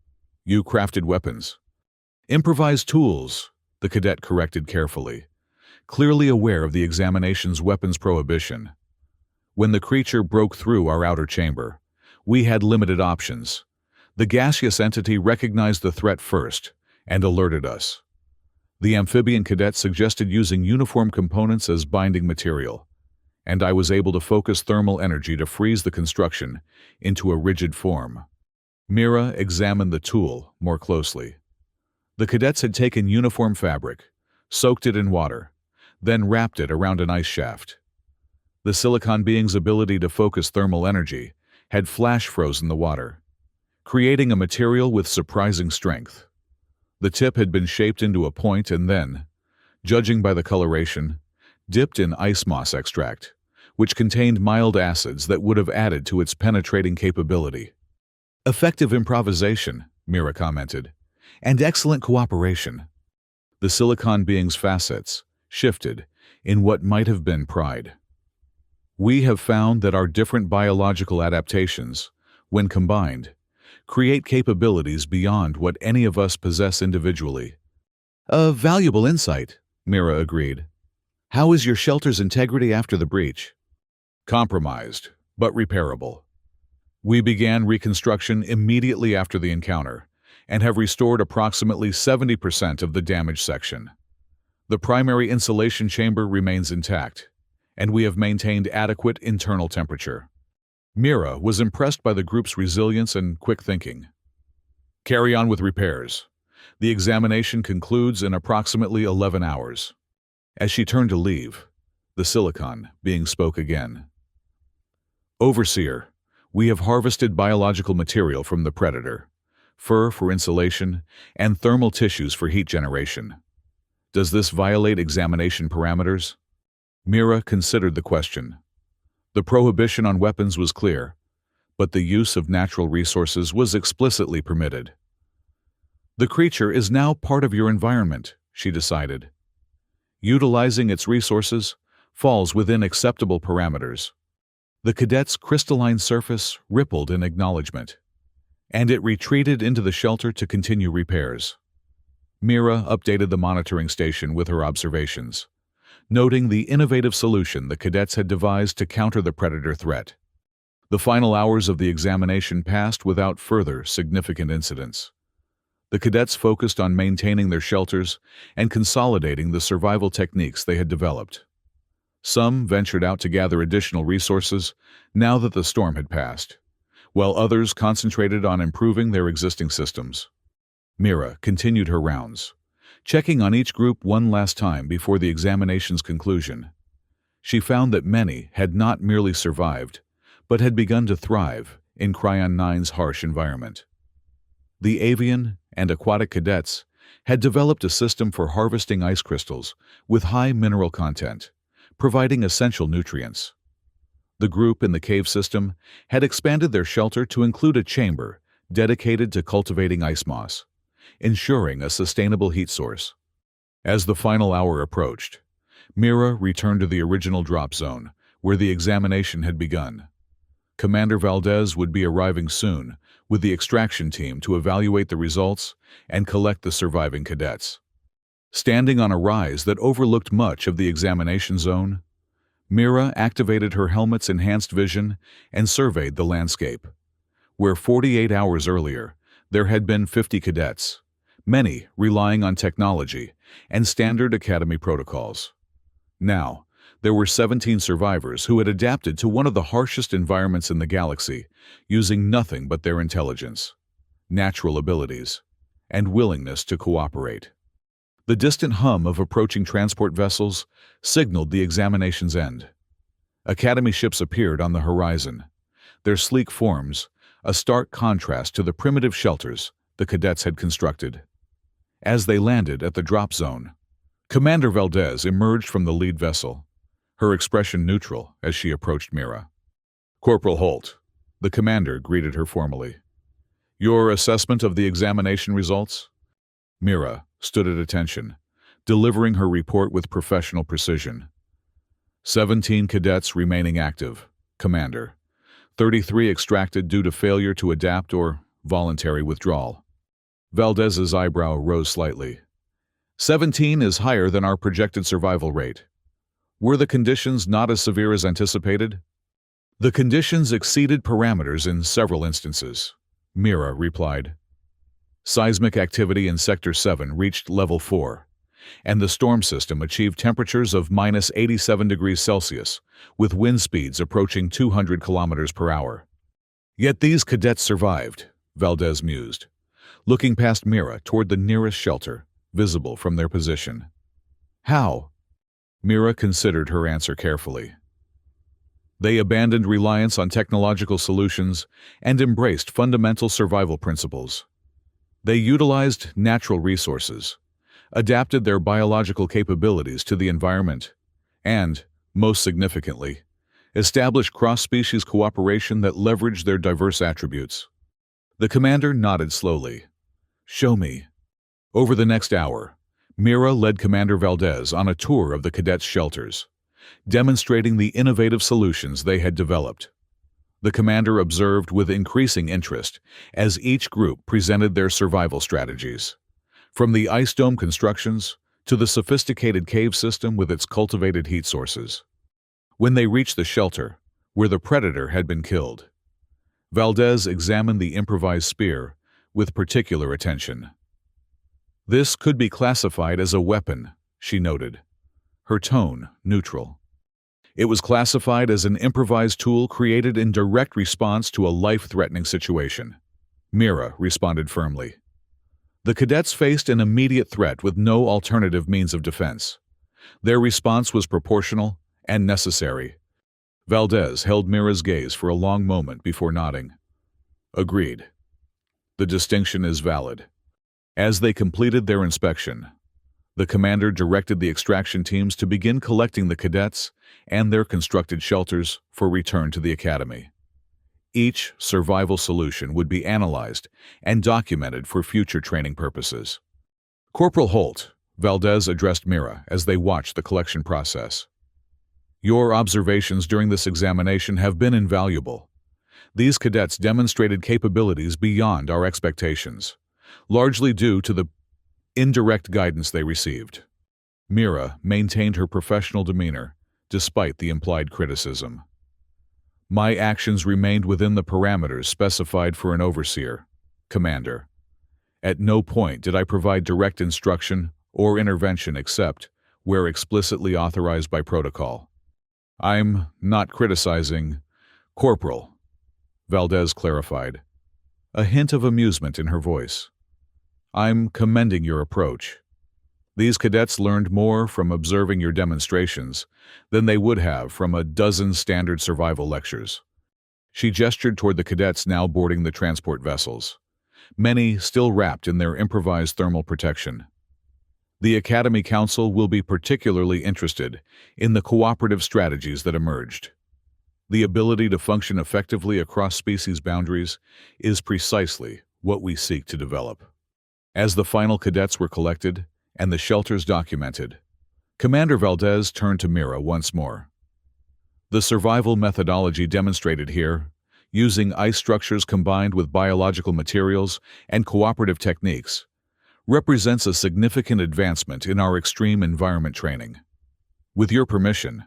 you crafted weapons." "Improvised tools," the cadet corrected carefully, clearly aware of the examination's weapons prohibition. "When the creature broke through our outer chamber, we had limited options. The gaseous entity recognized the threat first and alerted us. The amphibian cadet suggested using uniform components as binding material, and I was able to focus thermal energy to freeze the construction into a rigid form." Mira examined the tool more closely. The cadets had taken uniform fabric, soaked it in water, then wrapped it around an ice shaft. The silicon being's ability to focus thermal energy had flash-frozen the water, creating a material with surprising strength. The tip had been shaped into a point and then, judging by the coloration, dipped in ice moss extract, which contained mild acids that would have added to its penetrating capability. "Effective improvisation," Mira commented, "and excellent cooperation." The silicon being's facets shifted in what might have been pride. "We have found that our different biological adaptations, when combined, create capabilities beyond what any of us possess individually." "A valuable insight," Mira agreed. How is your shelter's integrity after the breach? Compromised, but repairable. We began reconstruction immediately after the encounter and have restored approximately 70% of the damaged section. The primary insulation chamber remains intact, and we have maintained adequate internal temperature. Mira was impressed by the group's resilience and quick thinking. Carry on with repairs. The examination concludes in approximately 11 hours. As she turned to leave, the silicon being spoke again. Overseer, we have harvested biological material from the predator, fur for insulation, and thermal tissues for heat generation. Does this violate examination parameters? Mira considered the question. The prohibition on weapons was clear, but the use of natural resources was explicitly permitted. The creature is now part of your environment, she decided. Utilizing its resources falls within acceptable parameters. The cadet's crystalline surface rippled in acknowledgement, and it retreated into the shelter to continue repairs. Mira updated the monitoring station with her observations, noting the innovative solution the cadets had devised to counter the predator threat. The final hours of the examination passed without further significant incidents. The cadets focused on maintaining their shelters and consolidating the survival techniques they had developed. Some ventured out to gather additional resources now that the storm had passed, while others concentrated on improving their existing systems. Mira continued her rounds, checking on each group one last time before the examination's conclusion. She found that many had not merely survived, but had begun to thrive in Cryon 9's harsh environment. The avian and aquatic cadets had developed a system for harvesting ice crystals with high mineral content, providing essential nutrients. The group in the cave system had expanded their shelter to include a chamber dedicated to cultivating ice moss, ensuring a sustainable heat source. As the final hour approached, Mira returned to the original drop zone, where the examination had begun. Commander Valdez would be arriving soon with the extraction team to evaluate the results and collect the surviving cadets. Standing on a rise that overlooked much of the examination zone, Mira activated her helmet's enhanced vision and surveyed the landscape. Where 48 hours earlier, there had been 50 cadets, many relying on technology and standard academy protocols. Now, there were 17 survivors who had adapted to one of the harshest environments in the galaxy, using nothing but their intelligence, natural abilities, and willingness to cooperate. The distant hum of approaching transport vessels signaled the examination's end. Academy ships appeared on the horizon, their sleek forms a stark contrast to the primitive shelters the cadets had constructed. As they landed at the drop zone, Commander Valdez emerged from the lead vessel, her expression neutral as she approached Mira. "Corporal Holt," the commander greeted her formally. "Your assessment of the examination results?" Mira stood at attention, delivering her report with professional precision. 17 cadets remaining active, Commander. 33 extracted due to failure to adapt or voluntary withdrawal. Valdez's eyebrow rose slightly. 17 is higher than our projected survival rate. Were the conditions not as severe as anticipated? The conditions exceeded parameters in several instances, Mira replied. Seismic activity in Sector 7 reached level 4, and the storm system achieved temperatures of -87 degrees Celsius, with wind speeds approaching 200 kilometers per hour. Yet these cadets survived, Valdez mused, looking past Mira toward the nearest shelter, visible from their position. How? Mira considered her answer carefully. They abandoned reliance on technological solutions and embraced fundamental survival principles. They utilized natural resources, adapted their biological capabilities to the environment, and, most significantly, established cross-species cooperation that leveraged their diverse attributes. The commander nodded slowly. "Show me." Over the next hour, Mira led Commander Valdez on a tour of the cadets' shelters, demonstrating the innovative solutions they had developed. The commander observed with increasing interest as each group presented their survival strategies, from the ice dome constructions to the sophisticated cave system with its cultivated heat sources. When they reached the shelter, where the predator had been killed, Valdez examined the improvised spear with particular attention. "This could be classified as a weapon," she noted, her tone neutral. "It was classified as an improvised tool created in direct response to a life-threatening situation," Mira responded firmly. The cadets faced an immediate threat with no alternative means of defense. Their response was proportional and necessary. Valdez held Mira's gaze for a long moment before nodding. "Agreed. The distinction is valid." As they completed their inspection, the commander directed the extraction teams to begin collecting the cadets and their constructed shelters for return to the academy. Each survival solution would be analyzed and documented for future training purposes. "Corporal Holt," Valdez addressed Mira as they watched the collection process, "your observations during this examination have been invaluable. These cadets demonstrated capabilities beyond our expectations, largely due to the indirect guidance they received." Mira maintained her professional demeanor despite the implied criticism. "My actions remained within the parameters specified for an overseer, Commander. At no point did I provide direct instruction or intervention except where explicitly authorized by protocol." "I'm not criticizing, Corporal," Valdez clarified, a hint of amusement in her voice. "I'm commending your approach. These cadets learned more from observing your demonstrations than they would have from a dozen standard survival lectures." She gestured toward the cadets now boarding the transport vessels, many still wrapped in their improvised thermal protection. "The Academy Council will be particularly interested in the cooperative strategies that emerged. The ability to function effectively across species boundaries is precisely what we seek to develop." As the final cadets were collected and the shelters documented, Commander Valdez turned to Mira once more. "The survival methodology demonstrated here, using ice structures combined with biological materials and cooperative techniques, represents a significant advancement in our extreme environment training. With your permission,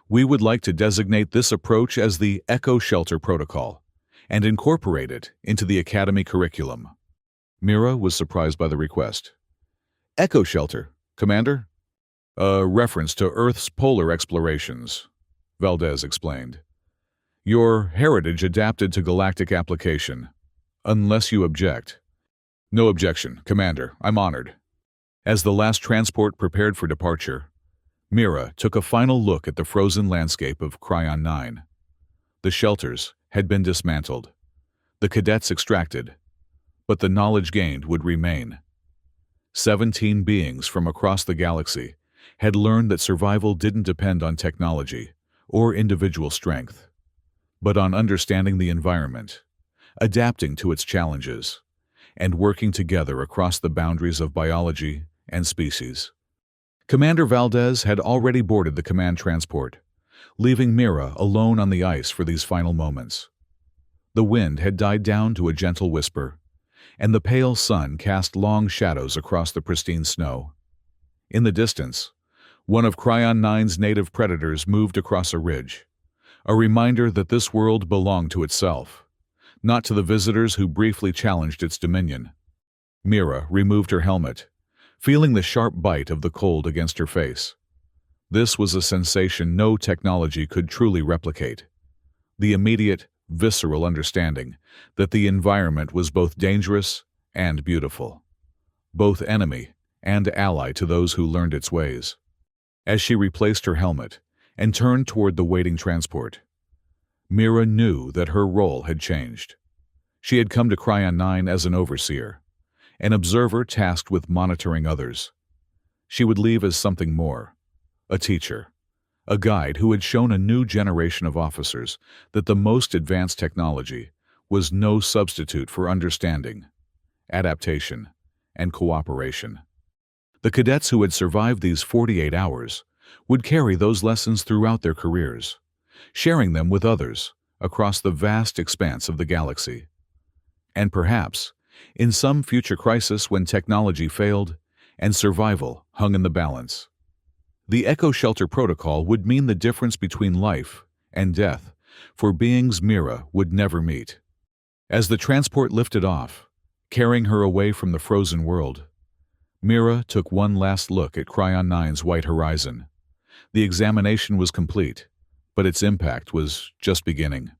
we would like to designate this approach as the Eco Shelter Protocol and incorporate it into the Academy curriculum." Mira was surprised by the request. "Eco Shelter, Commander?" "A reference to Earth's polar explorations," Valdez explained. "Your heritage adapted to galactic application, unless you object." "No objection, Commander. I'm honored." As the last transport prepared for departure, Mira took a final look at the frozen landscape of Cryon 9. The shelters had been dismantled, the cadets extracted, but the knowledge gained would remain. 17 beings from across the galaxy had learned that survival didn't depend on technology or individual strength, but on understanding the environment, adapting to its challenges, and working together across the boundaries of biology and species. Commander Valdez had already boarded the command transport, leaving Mira alone on the ice for these final moments. The wind had died down to a gentle whisper, and the pale sun cast long shadows across the pristine snow. In the distance, one of Cryon 9's native predators moved across a ridge, a reminder that this world belonged to itself, not to the visitors who briefly challenged its dominion. Mira removed her helmet, feeling the sharp bite of the cold against her face. This was a sensation no technology could truly replicate. The immediate, visceral understanding that the environment was both dangerous and beautiful, both enemy and ally to those who learned its ways. As she replaced her helmet and turned toward the waiting transport, Mira knew that her role had changed. She had come to Cryon 9 as an overseer, an observer tasked with monitoring others. She would leave as something more, a teacher, a guide who had shown a new generation of officers that the most advanced technology was no substitute for understanding, adaptation, and cooperation. The cadets who had survived these 48 hours would carry those lessons throughout their careers, sharing them with others across the vast expanse of the galaxy. And perhaps, in some future crisis when technology failed and survival hung in the balance. The Echo Shelter Protocol would mean the difference between life and death for beings Mira would never meet. As the transport lifted off, carrying her away from the frozen world, Mira took one last look at Cryon 9's white horizon. The examination was complete, but its impact was just beginning.